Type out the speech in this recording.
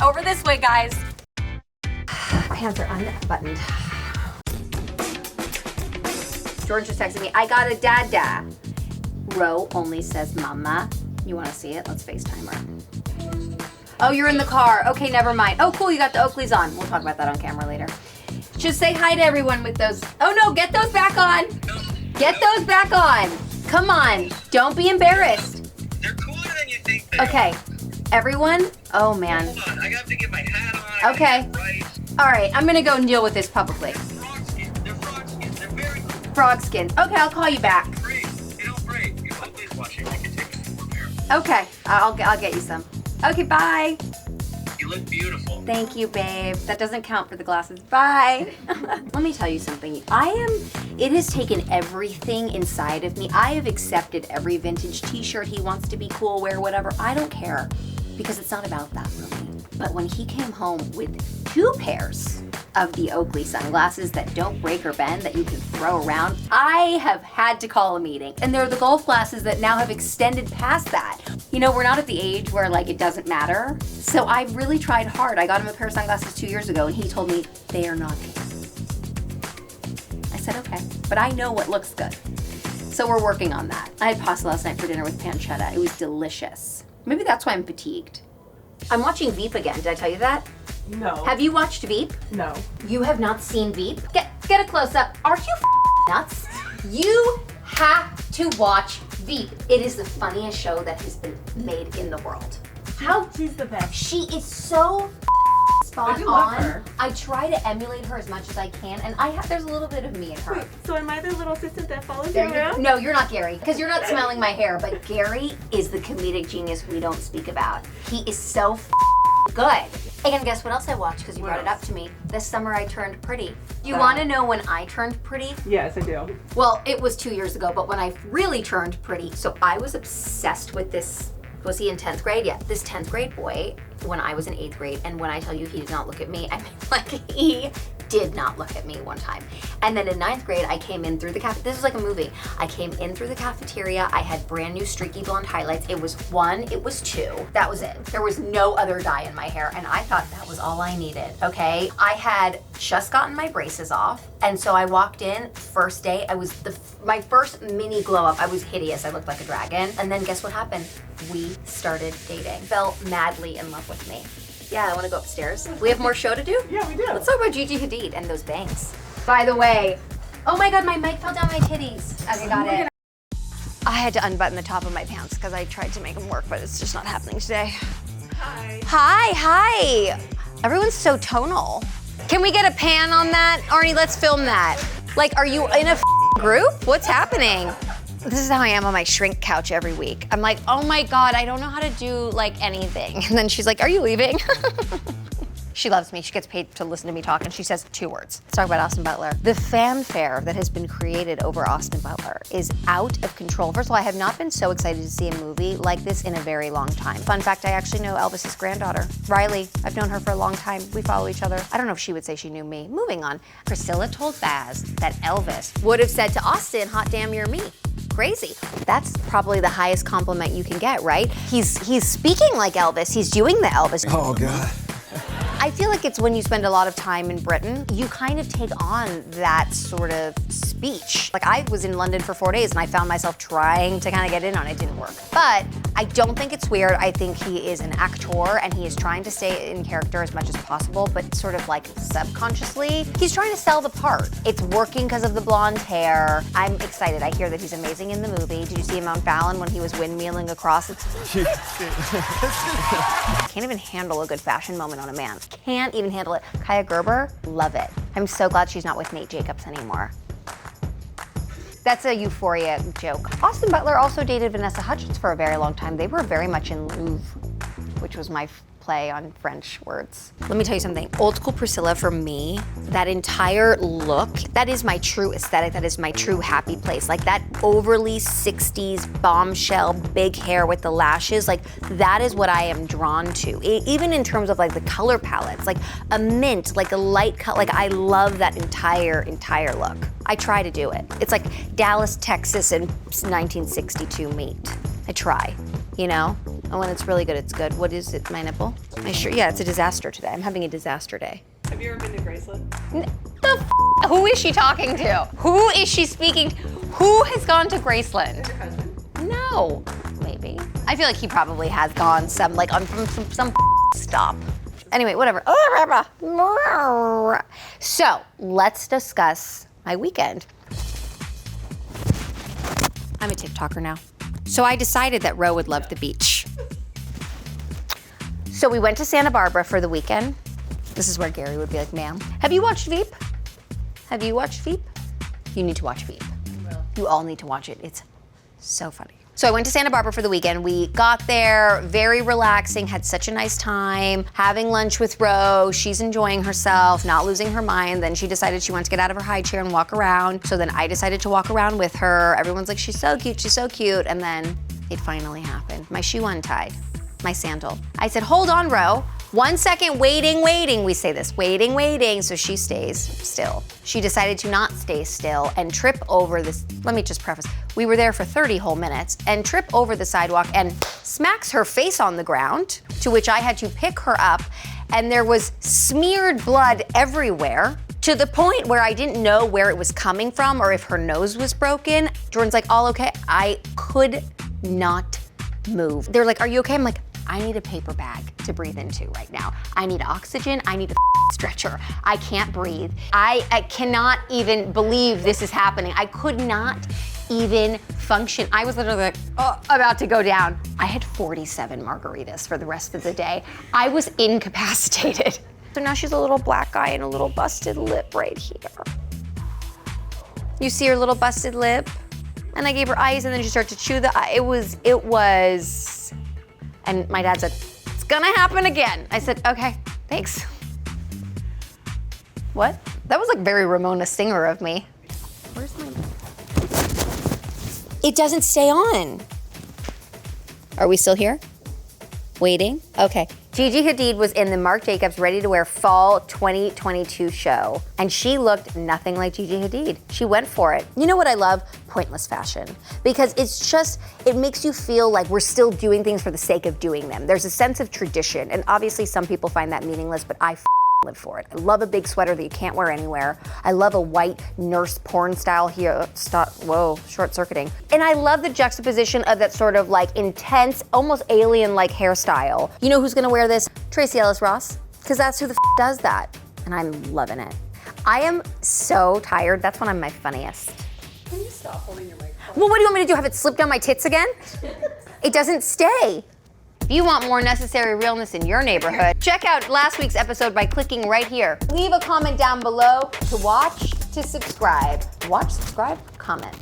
Over this way, guys. Pants are unbuttoned. George just texted me, I got a dada. Ro only says mama. You wanna see it? Let's FaceTime her. Oh, you're in the car. Okay, never mind. Oh, cool, you got the Oakleys on. We'll talk about that on camera later. Just say hi to everyone with those. Oh no, get those back on. Get those back on. Come on, don't be embarrassed. They're cooler than you think they Okay, everyone. Oh man. Hold on, I have to get my hat on. Okay. Right. All right, I'm gonna go and deal with this publicly. Frog skin. They're frog skin. They're very cool. Frog skins. Okay, I'll call you back. Great. They don't break. If Oakley's watching, I can take them from here. Okay, I'll get you some. Okay, bye. You look beautiful. Thank you, babe. That doesn't count for the glasses. Bye. Let me tell you something. It has taken everything inside of me. I have accepted every vintage t-shirt he wants to be cool, wear whatever. I don't care because it's not about that for me. But when he came home with 2 pairs of the Oakley sunglasses that don't break or bend, that you can throw around, I have had to call a meeting. And they're the golf glasses that now have extended past that. You know, we're not at the age where like it doesn't matter. So I really tried hard. I got him a pair of sunglasses 2 years ago and he told me they are not good. I said, okay, but I know what looks good. So we're working on that. I had pasta last night for dinner with pancetta. It was delicious. Maybe that's why I'm fatigued. I'm watching Veep again. Did I tell you that? No. Have you watched Veep? No. You have not seen Veep? Get a close up. Are you nuts? You have to watch Veep. It is the funniest show that has been made in the world. She's the best. She is so spot I do love on. her. I try to emulate her as much as I can, and there's a little bit of me in her. Wait, so am I the little assistant that follows you There you- around? No, you're not Gary, because you're not smelling my hair, but Gary is the comedic genius we don't speak about. He is so good. And guess what else I watched, because you brought it up to me? This summer I turned pretty. You want to know when I turned pretty? Yes, I do. Well, it was 2 years ago, but when I really turned pretty, so I was obsessed with this. Was he in 10th grade? Yeah, this 10th grade boy when I was in 8th grade. And when I tell you he did not look at me, I mean, like, he did not look at me one time. And then in 9th grade, I came in through the this was like a movie. I came in through the cafeteria. I had brand new streaky blonde highlights. It was 1, it was 2. That was it. There was no other dye in my hair. And I thought that was all I needed, okay? I had just gotten my braces off. And so I walked in, first day, I was my first mini glow up. I was hideous, I looked like a dragon. And then guess what happened? We started dating. Fell madly in love with me. Yeah, I wanna go upstairs. We have more show to do? Yeah, we do. Let's talk about Gigi Hadid and those bangs. By the way, oh my God, my mic fell down my titties. Okay, got it. I had to unbutton the top of my pants because I tried to make them work, but it's just not happening today. Hi. Hi. Everyone's so tonal. Can we get a pan on that? Arnie, let's film that. Like, are you in a group? What's happening? This is how I am on my shrink couch every week. I'm like, oh my God, I don't know how to do like anything. And then she's like, are you leaving? She loves me. She gets paid to listen to me talk, and she says 2 words. Let's talk about Austin Butler. The fanfare that has been created over Austin Butler is out of control. First of all, I have not been so excited to see a movie like this in a very long time. Fun fact, I actually know Elvis's granddaughter, Riley. I've known her for a long time. We follow each other. I don't know if she would say she knew me. Moving on. Priscilla told Baz that Elvis would have said to Austin, hot damn, you're me. Crazy. That's probably the highest compliment you can get, right? He's speaking like Elvis. He's doing the Elvis. Oh, God. I feel like it's when you spend a lot of time in Britain, you kind of take on that sort of speech. Like I was in London for 4 days and I found myself trying to kind of get in on it. It didn't work. But I don't think it's weird. I think he is an actor and he is trying to stay in character as much as possible, but sort of like subconsciously, he's trying to sell the part. It's working because of the blonde hair. I'm excited. I hear that he's amazing in the movie. Did you see him on Fallon when he was windmilling across? Can't even handle a good fashion moment on a man. Can't even handle it. Kaya Gerber, love it. I'm so glad she's not with Nate Jacobs anymore. That's a Euphoria joke. Austin Butler also dated Vanessa Hudgens for a very long time. They were very much in Louvre, which was my play on French words. Let me tell you something. Old school Priscilla for me, that entire look, that is my true aesthetic. That is my true happy place. Like that overly 60s bombshell, big hair with the lashes, like that is what I am drawn to. Even in terms of like the color palettes, like a mint, like a light color, like I love that entire look. I try to do it. It's like Dallas, Texas and 1962 meet. I try, you know? And when it's really good, it's good. What is it, my nipple? My shirt, yeah, it's a disaster today. I'm having a disaster day. Have you ever been to Graceland? Who is she talking to? Who is she speaking to? Who has gone to Graceland? Your husband? No, maybe. I feel like he probably has gone some, like, on some stop. Anyway, whatever. So, let's discuss my weekend. I'm a TikToker now. So I decided that Ro would love the beach. So we went to Santa Barbara for the weekend. This is where Gary would be like, ma'am, have you watched Veep? Have you watched Veep? You need to watch Veep. You all need to watch it. It's so funny. So I went to Santa Barbara for the weekend. We got there, very relaxing, had such a nice time, having lunch with Ro. She's enjoying herself, not losing her mind. Then she decided she wanted to get out of her high chair and walk around. So then I decided to walk around with her. Everyone's like, she's so cute, she's so cute. And then it finally happened. My shoe untied, my sandal. I said, hold on, Ro. 1 second, waiting. We say this, waiting. So she stays still. She decided to not stay still and trip over this. Let me just preface. We were there for 30 whole minutes and trip over the sidewalk and smacks her face on the ground, to which I had to pick her up. And there was smeared blood everywhere, to the point where I didn't know where it was coming from or if her nose was broken. Jordan's like, all okay? I could not move. They're like, are you okay? I'm like, I need a paper bag to breathe into right now. I need oxygen, I need a stretcher. I can't breathe. I cannot even believe this is happening. I could not even function. I was literally like, oh, about to go down. I had 47 margaritas for the rest of the day. I was incapacitated. So now she's a little black eye and a little busted lip right here. You see her little busted lip? And I gave her ice and then she started to chew the eye. It was, and my dad said, it's gonna happen again. I said, okay, thanks. What? That was like very Ramona Singer of me. Where's my... It doesn't stay on. Are we still here? Waiting? Okay. Gigi Hadid was in the Marc Jacobs Ready to Wear Fall 2022 show, and she looked nothing like Gigi Hadid. She went for it. You know what I love? Pointless fashion. Because it's just, it makes you feel like we're still doing things for the sake of doing them. There's a sense of tradition, and obviously some people find that meaningless, but I live for it. I love a big sweater that you can't wear anywhere. I love a white nurse porn style here. Stop, whoa, short-circuiting. And I love the juxtaposition of that sort of like intense, almost alien-like hairstyle. You know who's gonna wear this? Tracee Ellis Ross, because that's who the does that. And I'm loving it. I am so tired. That's when I'm my funniest. Can you stop holding your microphone? Well, what do you want me to do? Have it slip down my tits again? It doesn't stay. If you want more necessary realness in your neighborhood, check out last week's episode by clicking right here. Leave a comment down below to watch, to subscribe. Watch, subscribe, comment.